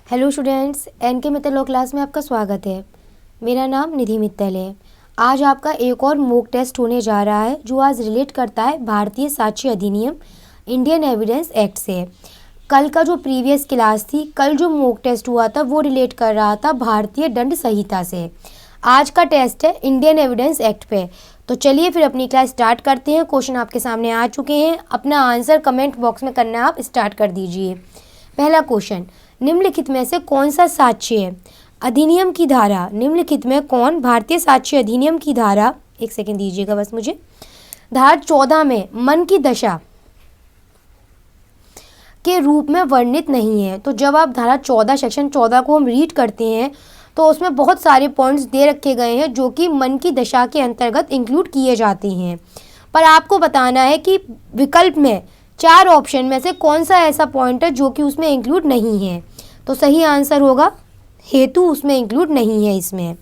Hello students, NK Mittal law class में आपका स्वागत है। मेरा नाम निधि मित्तल है। आज आपका एक और मॉक टेस्ट होने जा रहा है जो आज रिलेट करता है भारतीय साक्ष्य अधिनियम इंडियन एविडेंस एक्ट से। कल का जो प्रीवियस क्लास थी, कल जो मॉक टेस्ट हुआ था वो रिलेट कर रहा था भारतीय दंड संहिता से। आज का टेस्ट है इंडियन एविडेंस एक्ट पे। तो चलिए फिर अपनी क्लास स्टार्ट करते हैं। क्वेश्चन आपके सामने आ चुके हैं, अपना आंसर कमेंट बॉक्स में करना आप स्टार्ट कर दीजिए। पहला क्वेश्चन, निम्नलिखित में से कौन सा साक्ष्य अधिनियम की धारा, निम्नलिखित में कौन भारतीय साक्ष्य अधिनियम की धारा, एक सेकंड दीजिएगा बस मुझे, धारा 14 में मन की दशा के रूप में वर्णित नहीं है। तो जब आप धारा 14 सेक्शन 14 को हम रीड करते हैं तो उसमें बहुत सारे पॉइंट्स दे रखे गए हैं जो कि मन की दशा के अंतर्गत इंक्लूड किए जाते हैं। पर आपको बताना है कि विकल्प में 4 ऑप्शन में से कौन सा ऐसा पॉइंट है जो कि उसमें इंक्लूड नहीं है। तो सही आंसर होगा हेतु उसमें इंक्लूड नहीं है इसमें।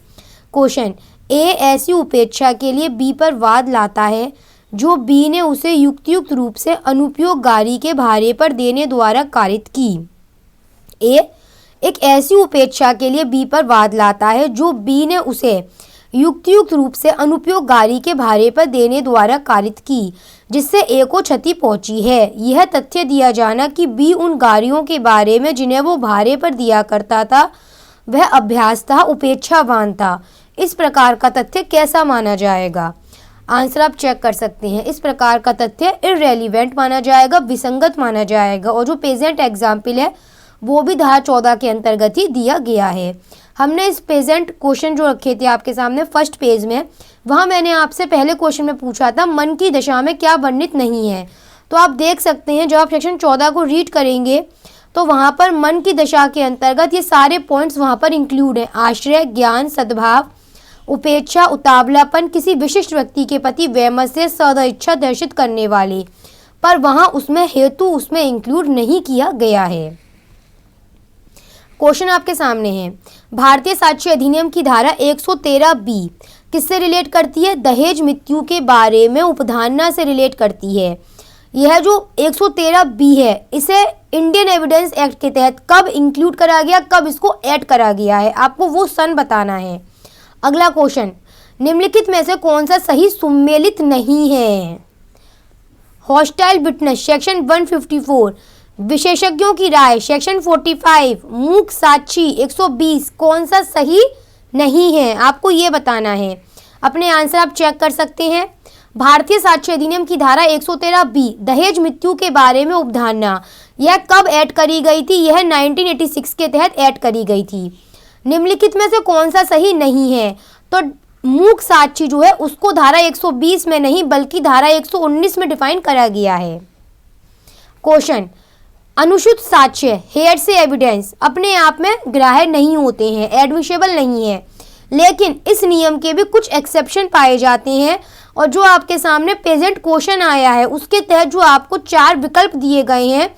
क्वेश्चन, ए ऐसी उपेक्षा के लिए बी पर वाद लाता है जो बी ने उसे युक्तियुक्त रूप से अनुपयोगकारी के भारे पर देने द्वारा कारित की। ए एक ऐसी उपेक्षा के लिए बी पर वाद लाता है जो बी ने उसे युक्तियुक्त रूप से अनुपयोगकारी के भारे पर देने द्वारा कारित की जिससे ए को क्षति पहुंची है। यह तथ्य दिया जाना कि बी उन गाड़ियों के बारे में जिन्हें वो भारे पर दिया करता था वह अभ्यास था, उपेक्षावान था। इस प्रकार का तथ्य कैसा माना जाएगा? आंसर आप चेक कर सकते हैं। इस प्रकार का तथ्य इररेलीवेंट माना जाएगा, विसंगत माना जाएगा। और जो प्रेजेंट एग्जाम्पल है वो भी धारा 14 के अंतर्गत ही दिया गया है। हमने इस प्रेजेंट क्वेश्चन जो रखे थे आपके सामने फर्स्ट पेज में, वहाँ मैंने आपसे पहले क्वेश्चन में पूछा था मन की दशा में क्या वर्णित नहीं है। तो आप देख सकते हैं जब आप सेक्शन 14 को रीड करेंगे तो वहाँ पर मन की दशा के अंतर्गत ये सारे पॉइंट्स वहाँ पर इंक्लूड हैं। आश्रय, ज्ञान, सद्भाव, उपेक्षा, उतावलापन, किसी विशिष्ट व्यक्ति के प्रति वैमनस्य, सदिच्छा दर्शित करने वाले, पर वहाँ उसमें हेतु उसमें इंक्लूड नहीं किया गया है। क्वेश्चन आपके सामने है, भारतीय साक्ष्य अधिनियम की धारा 113B किससे रिलेट करती है? दहेज मृत्यु के बारे में उपधारणा से रिलेट करती है। यह जो 113B है इसे इंडियन एविडेंस एक्ट के तहत कब इंक्लूड करा गया, कब इसको ऐड करा गया है, आपको वो सन बताना है। अगला क्वेश्चन, निम्नलिखित में से कौन सा सही सुमेलित नहीं है? हॉस्टाइल विटनेस सेक्शन 154, विशेषज्ञों की राय सेक्शन 45, मूक साक्षी 120, कौन सा सही नहीं है आपको ये बताना है। अपने आंसर आप चेक कर सकते हैं। भारतीय साक्ष्य अधिनियम की धारा 113B दहेज मृत्यु के बारे में उपधारणा, यह कब ऐड करी गई थी? यह 1986 के तहत ऐड करी गई थी। निम्नलिखित में से कौन सा सही नहीं है? तो मूक साक्षी जो है उसको धारा 120 में नहीं बल्कि धारा 119 में डिफाइन करा गया है। क्वेश्चन, अनुचित साक्ष्य हेयरसे एविडेंस अपने आप में ग्राह्य नहीं होते हैं, एडमिशेबल नहीं है, लेकिन इस नियम के भी कुछ एक्सेप्शन पाए जाते हैं। और जो आपके सामने प्रेजेंट क्वेश्चन आया है उसके तहत जो आपको 4 विकल्प दिए गए हैं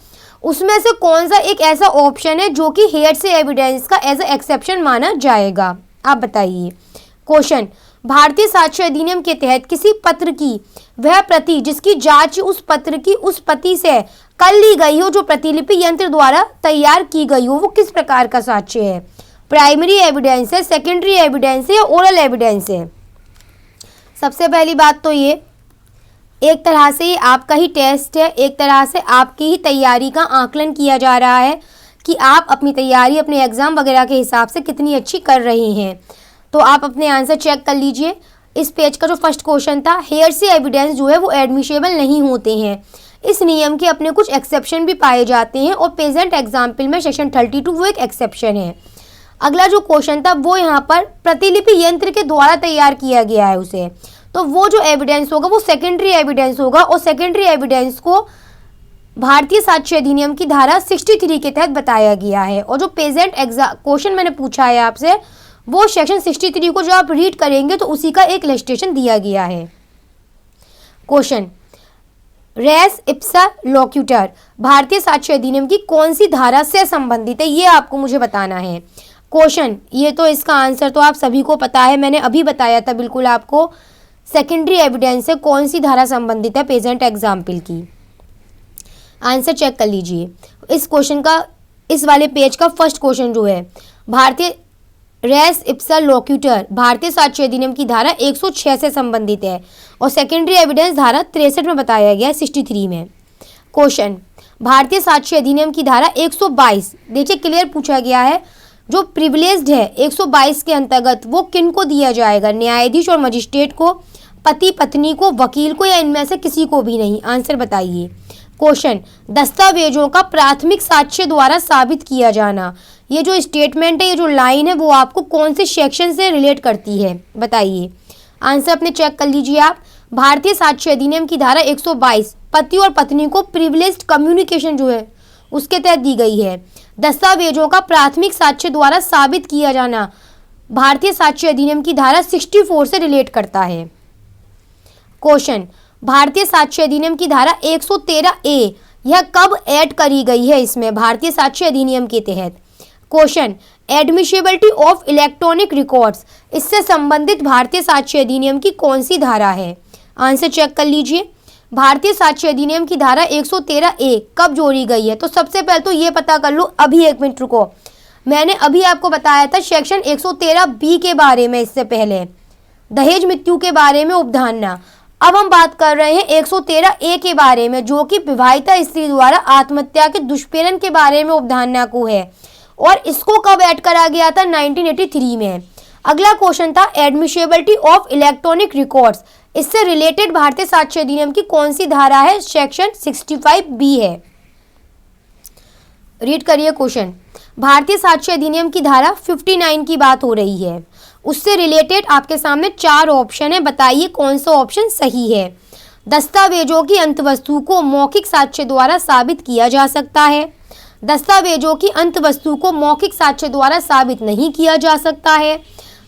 उसमें से कौन सा एक ऐसा ऑप्शन है जो कि हेयरसे एविडेंस का एज ए एक्सेप्शन माना जाएगा, आप बताइए। क्वेश्चन, भारतीय साक्ष्य अधिनियम के तहत किसी पत्र की वह प्रति जिसकी जांच उस पत्र की उस प्रति से कर ली गई हो जो प्रतिलिपि यंत्र द्वारा तैयार की गई हो वो किस प्रकार का साक्ष्य है? प्राइमरी एविडेंस है, सेकेंडरी एविडेंस है या ओरल एविडेंस है? सबसे पहली बात तो ये एक तरह से ये आपका ही टेस्ट है, एक तरह से आपकी ही तैयारी का आकलन किया जा रहा है कि आप अपनी तैयारी अपने एग्जाम वगैरह के हिसाब से कितनी अच्छी कर रहे हैं। तो आप अपने आंसर चेक कर लीजिए। इस पेज का जो फर्स्ट क्वेश्चन था, हेयरसे एविडेंस जो है वो एडमिशेबल नहीं होते हैं, इस नियम के अपने कुछ एक्सेप्शन भी पाए जाते हैं और प्रेजेंट एग्जाम्पल में सेक्शन 32 वो एक एक्सेप्शन है। अगला जो क्वेश्चन था वो यहाँ पर प्रतिलिपि यंत्र के द्वारा तैयार किया गया है उसे, तो वो जो एविडेंस होगा वो सेकेंडरी एविडेंस होगा और सेकेंडरी एविडेंस को भारतीय साक्ष्य अधिनियम की धारा 63 के तहत बताया गया है। और जो प्रेजेंट क्वेश्चन मैंने पूछा है आपसे वो सेक्शन 63 को जो आप रीड करेंगे तो उसी का एक इलस्ट्रेशन दिया गया है। क्वेश्चन, रेस इप्सा लोक्यूटर भारतीय साक्ष्य अधिनियम की कौन सी धारा से संबंधित है ये आपको मुझे बताना है। क्वेश्चन, ये तो इसका आंसर तो आप सभी को पता है, मैंने अभी बताया था बिल्कुल आपको। सेकेंडरी एविडेंस से कौन सी धारा संबंधित है प्रेजेंट एग्जाम्पल की? आंसर चेक कर लीजिए। इस क्वेश्चन का इस वाले पेज का फर्स्ट क्वेश्चन जो है, भारतीय रेस इप्सा लोक्यूटर भारतीय साक्ष्य अधिनियम की धारा 106 से संबंधित है और सेकेंडरी एविडेंस धारा 63 में बताया गया है 63 में। क्वेश्चन, भारतीय साक्ष्य अधिनियम की धारा 122 देखिए क्लियर पूछा गया है, जो प्रिविलेज्ड है 122 के अंतर्गत वो किन को दिया जाएगा, न्यायाधीश और मजिस्ट्रेट को, पति पत्नी को, वकील को, या इनमें से किसी को भी नहीं। आंसर बताइए। क्वेश्चन, दस्तावेजों का प्राथमिक साक्ष्य द्वारा साबित किया जाना, ये जो स्टेटमेंट है, ये जो लाइन है, वो आपको कौन से सेक्शन से रिलेट करती है बताइए। आंसर अपने चेक कर लीजिए आप। भारतीय साक्ष्य अधिनियम की धारा 122 पति और पत्नी को प्रिविलेज्ड कम्युनिकेशन जो है उसके तहत दी गई है। दस्तावेजों का प्राथमिक साक्ष्य द्वारा साबित किया जाना भारतीय साक्ष्य अधिनियम की धारा 64 से रिलेट करता है। क्वेश्चन, भारतीय साक्ष्य अधिनियम की धारा 113A यह कब ऐड करी गई है इसमें भारतीय साक्ष्य अधिनियम के तहत। क्वेश्चन, एडमिशिबिलिटी ऑफ इलेक्ट्रॉनिक रिकॉर्ड्स इससे संबंधित भारतीय साक्ष्य अधिनियम की कौन सी धारा है। आंसर चेक कर लीजिए। भारतीय साक्ष्य अधिनियम की धारा 113A कब जोड़ी गई है, तो सबसे पहले तो ये पता कर लो। अभी एक मिनट रुको, मैंने अभी आपको बताया था सेक्शन 113B के बारे में, इससे पहले दहेज मृत्यु के बारे में उपधान्ना। अब हम बात कर रहे हैं 113A के बारे में, जो कि विवाहिता स्त्री द्वारा आत्महत्या के दुष्प्रेरण के बारे में उपधान्ना को है, और इसको कब ऐड करा गया था 1983 में। अगला क्वेश्चन था एडमिशिबिलिटी ऑफ इलेक्ट्रॉनिक रिकॉर्ड्स, इससे रिलेटेड भारतीय साक्ष्य अधिनियम की कौन सी धारा है, सेक्शन 65B है। रीड करिए क्वेश्चन, भारतीय साक्ष्य अधिनियम की धारा 59 की बात हो रही है, उससे रिलेटेड आपके सामने 4 ऑप्शन है, बताइए कौन सा ऑप्शन सही है। दस्तावेजों की अंतवस्तु को मौखिक साक्ष्य द्वारा साबित किया जा सकता है, दस्तावेजों की अंतवस्तु को मौखिक साक्ष्य द्वारा साबित नहीं किया जा सकता है,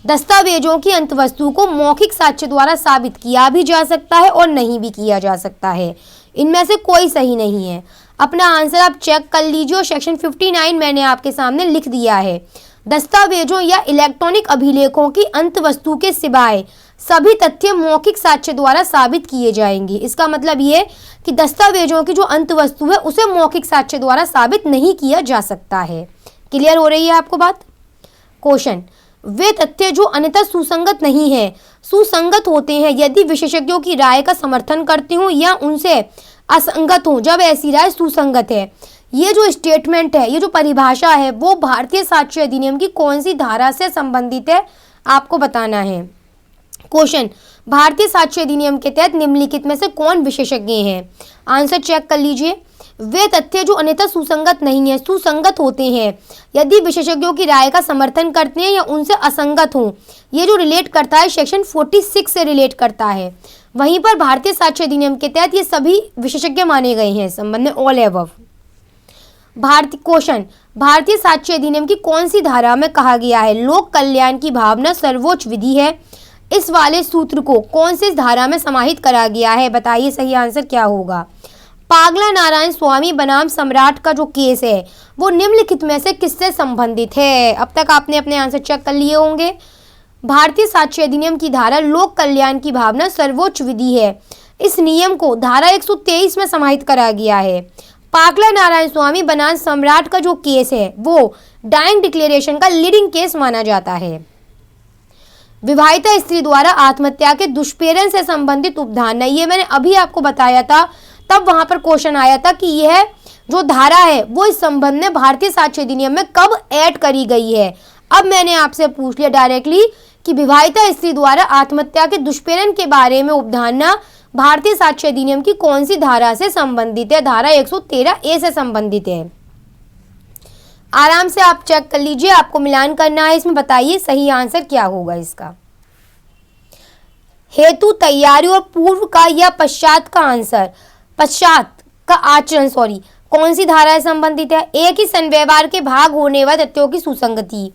दस्तावेजों की अंतवस्तु को मौखिक साक्ष्य द्वारा साबित किया भी जा सकता है और नहीं भी किया जा सकता है। इनमें से कोई सही नहीं है। अपना आंसर आप चेक कर लीजिए। सेक्शन 59 मैंने आपके सामने लिख दिया है। दस्तावेजों या इलेक्ट्रॉनिक अभिलेखों की अंतवस्तु के सिवाय सभी तथ्य मौखिक साक्ष्य द्वारा साबित किए जाएंगे। इसका मतलब ये कि दस्तावेजों की जो अंतवस्तु है उसे मौखिक साक्ष्य द्वारा साबित नहीं किया जा सकता है। क्लियर हो रही है आपको बात। क्वेश्चन, वे तथ्य जो अन्यथा सुसंगत नहीं है सुसंगत होते हैं यदि विशेषज्ञों की राय का समर्थन करते हों या उनसे असंगत हो जब ऐसी राय सुसंगत है। ये जो स्टेटमेंट है, ये जो परिभाषा है, वो भारतीय साक्ष्य अधिनियम की कौन सी धारा से संबंधित है आपको बताना है। क्वेश्चन, भारतीय साक्ष्य अधिनियम के तहत निम्नलिखित में से कौन विशेषज्ञ हैं। आंसर चेक कर लीजिए। वे तथ्य जो अन्यथा सुसंगत नहीं है सुसंगत होते हैं यदि विशेषज्ञों की राय का समर्थन करते हैं या उनसे असंगत हों। ये जो रिलेट करता है सेक्शन 46 से रिलेट करता है। वहीं पर भारतीय साक्ष्य अधिनियम के तहत ये सभी विशेषज्ञ माने गए हैं संबंध में, ऑल एबव। क्वेश्चन, भारतीय साक्ष्य अधिनियम की कौन सी धारा में कहा गया है लोक कल्याण की भावना सर्वोच्च विधि है। इस वाले सूत्र को कौन सी धारा में समाहित करा गया है, बताइए सही आंसर क्या होगा। पागला नारायण स्वामी बनाम सम्राट का जो केस है वो निम्नलिखित में से किससे संबंधित है। अब तक आपने अपने आंसर चेक कर लिए होंगे। भारतीय साक्ष्य अधिनियम की धारा लोक कल्याण की भावना सर्वोच्च विधि है। इस नियम को धारा 123 में समाहित करा गया है। पागला नारायण स्वामी बनाम सम्राट का जो केस है वो डाइंग डिक्लेरेशन का लीडिंग केस माना जाता है। विवाहिता स्त्री द्वारा आत्महत्या के दुष्प्रेरण से संबंधित उपधारणा, ये मैंने अभी आपको बताया था, तब वहां पर क्वेश्चन आया था कि यह जो धारा है वो इस संबंध में भारतीय साक्ष्य अधिनियम में कब ऐड करी गई है। अब मैंने आपसे पूछ लिया डायरेक्टली कि विवाहिता स्त्री द्वारा आत्महत्या के दुष्प्रेरण के बारे में उपधारणा भारतीय साक्ष्य अधिनियम की कौन सी धारा से संबंधित है। धारा 113A से संबंधित है। आराम से आप चेक कर लीजिए, आपको मिलान करना है इसमें, बताइए सही आंसर क्या होगा इसका। हेतु तैयारी और पूर्व का या पश्चात का आंसर, पश्चात का आचरण कौन सी धारा से संबंधित है। एक ही संव्यवहार के भाग होने वाले तथ्यों की सुसंगति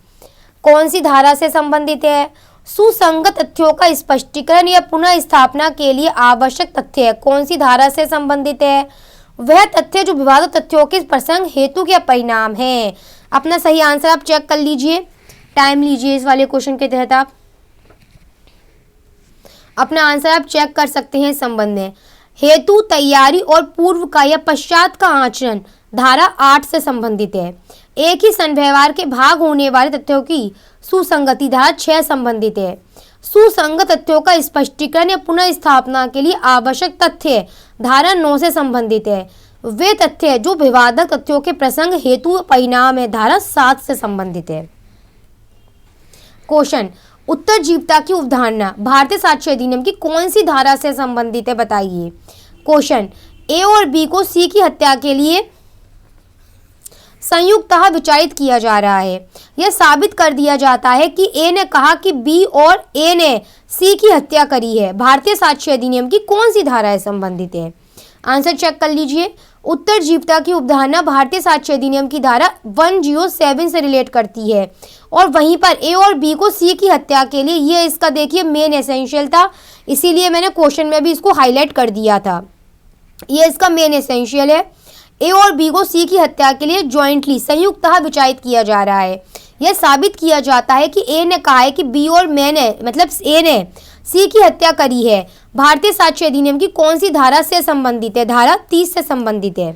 कौन सी धारा से संबंधित है। सुसंगत तथ्यों का स्पष्टीकरण या पुनः स्थापना के लिए आवश्यक तथ्य है कौन सी धारा से संबंधित है। वह तथ्य जो विवादित तथ्यों के प्रसंग हेतु या परिणाम है। अपना सही आंसर आप चेक कर लीजिए, टाइम लीजिए इस वाले क्वेश्चन के तहत आप अपना आंसर आप चेक कर सकते हैं। संबंध है हेतु तैयारी और पूर्व का या पश्चात का आचरण धारा 8 से संबंधित है। एक ही संव्यवहार के भाग होने वाले तथ्यों की सुसंगति धारा 6 संबंधित है। सुसंगत तथ्यों का स्पष्टीकरण या पुनः स्थापना के लिए आवश्यक तथ्य धारा 9 से संबंधित है। वे तथ्य जो विवादक तथ्यों के प्रसंग हेतु परिणाम है धारा 7 से संबंधित है। क्वेश्चन, उत्तरजीविता की अवधारणा भारतीय साक्ष्य अधिनियम की कौन सी धारा से संबंधित है, बताइए। क्वेश्चन, ए और बी को सी की हत्या के लिए संयुक्तः विचारित किया जा रहा है। यह साबित कर दिया जाता है कि ए ने कहा कि बी और ए ने सी की हत्या करी है। भारतीय साक्ष्य अधिनियम की कौन सी धारा से संबंधित है? आंसर चेक कर लीजिए। उत्तरजीविता की अवधारणा भारतीय साक्ष्य अधिनियम की धारा 107 से रिलेट करती है और वहीं पर ए और बी को सी की हत्या के लिए, ये इसका देखिए मेन एसेंशियल था, इसीलिए मैंने क्वेश्चन में भी इसको हाईलाइट कर दिया था। ये इसका मेन एसेंशियल है। ए और बी को सी की हत्या के लिए जॉइंटली संयुक्तः विचारित किया जा रहा है। यह साबित किया जाता है कि ए ने कहा है कि बी और मैंने मतलब ए ने सी की हत्या करी है। भारतीय साक्ष्य अधिनियम की कौन सी धारा से संबंधित है? धारा 30 से संबंधित है।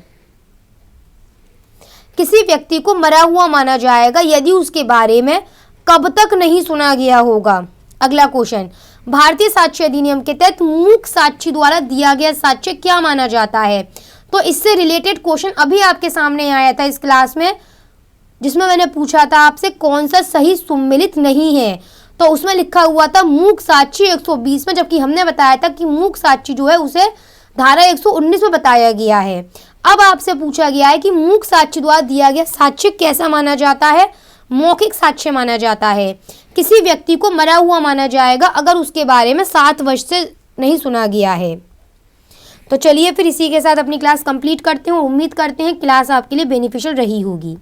किसी व्यक्ति को मरा हुआ माना जाएगा यदि उसके बारे में कब तक नहीं सुना गया होगा। अगला क्वेश्चन, भारतीय साक्ष्य अधिनियम के तहत मूक साक्षी द्वारा दिया गया साक्ष्य क्या माना जाता है? तो इससे रिलेटेड क्वेश्चन अभी आपके सामने आया था इस क्लास में, जिसमें मैंने पूछा था आपसे कौन सा सही सुमेलित नहीं है, तो उसमें लिखा हुआ था मूक साक्षी 120 में, जबकि हमने बताया था कि मूक साक्षी जो है उसे धारा 119 में बताया गया है। अब आपसे पूछा गया है कि मूक साक्षी द्वारा दिया गया साक्ष्य कैसा माना जाता है? मौखिक साक्ष्य माना जाता है। किसी व्यक्ति को मरा हुआ माना जाएगा अगर उसके बारे में 7 वर्ष से नहीं सुना गया है। तो चलिए फिर इसी के साथ अपनी क्लास कंप्लीट करते हैं। उम्मीद करते हैं क्लास आपके लिए बेनिफिशियल रही होगी।